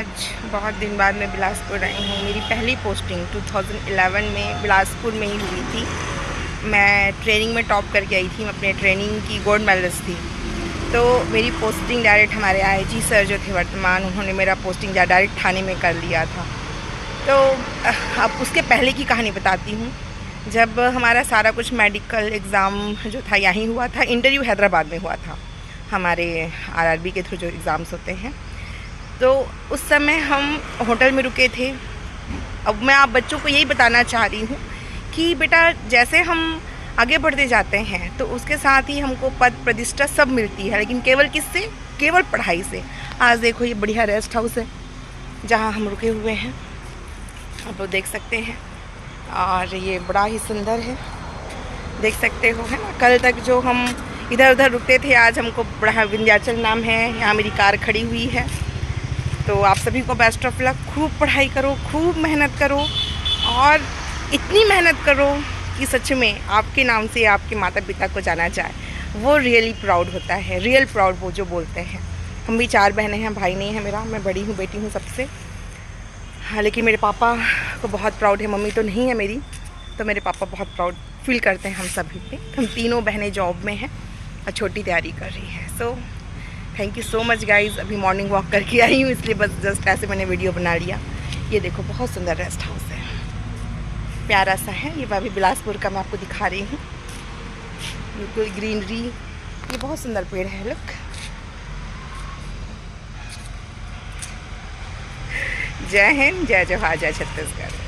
आज बहुत दिन बाद मैं बिलासपुर आई हूँ। मेरी पहली पोस्टिंग 2011 में बिलासपुर में ही हुई थी। मैं ट्रेनिंग में टॉप करके आई थी। मैं अपने ट्रेनिंग की गोल्ड मेडलिस्ट थी। तो मेरी पोस्टिंग डायरेक्ट हमारे आईजी सर जो थे वर्तमान, उन्होंने मेरा पोस्टिंग डायरेक्ट थाने में कर लिया था। तो अब उसके पहले की कहानी बताती हूँ। जब हमारा सारा कुछ मेडिकल एग्ज़ाम जो था यहीं हुआ था, इंटरव्यू हैदराबाद में हुआ था हमारे आरआरबी के थ्रू जो एग्ज़ाम्स होते हैं। तो उस समय हम होटल में रुके थे। अब मैं आप बच्चों को यही बताना चाह रही हूँ कि बेटा जैसे हम आगे बढ़ते जाते हैं तो उसके साथ ही हमको पद प्रतिष्ठा सब मिलती है, लेकिन केवल किससे? केवल पढ़ाई से। आज देखो ये बढ़िया रेस्ट हाउस है जहाँ हम रुके हुए हैं, आप लोग देख सकते हैं। और ये बड़ा ही सुंदर है, देख सकते हो, है ना। कल तक जो हम इधर उधर रुकते थे, आज हमको बड़ा विंध्याचल नाम है। यहाँ मेरी कार खड़ी हुई है। तो आप सभी को बेस्ट ऑफ लक। खूब पढ़ाई करो, खूब मेहनत करो, और इतनी मेहनत करो कि सच में आपके नाम से आपके माता पिता को जाना जाए। वो रियली प्राउड होता है, रियल प्राउड वो जो बोलते हैं। हम भी 4 बहनें हैं, भाई नहीं है मेरा। मैं बड़ी हूँ, बेटी हूँ सबसे। हाँ, लेकिन मेरे पापा को बहुत प्राउड है। मम्मी तो नहीं है मेरी, तो मेरे पापा बहुत प्राउड फील करते हैं हम सभी पे। हम तीनों बहनें जॉब में हैं और छोटी तैयारी कर रही है। So thank you so much guys. अभी मॉर्निंग वॉक करके आई हूँ, इसलिए बस जस्ट ऐसे मैंने वीडियो बना लिया। ये देखो बहुत सुंदर रेस्ट हाउस है, प्यारा सा है। ये अभी बिलासपुर का मैं आपको दिखा रही हूँ। बिल्कुल ग्रीनरी, ये बहुत सुंदर पेड़ है। लुक, जय हिंद, जय जोहार, जय छत्तीसगढ़।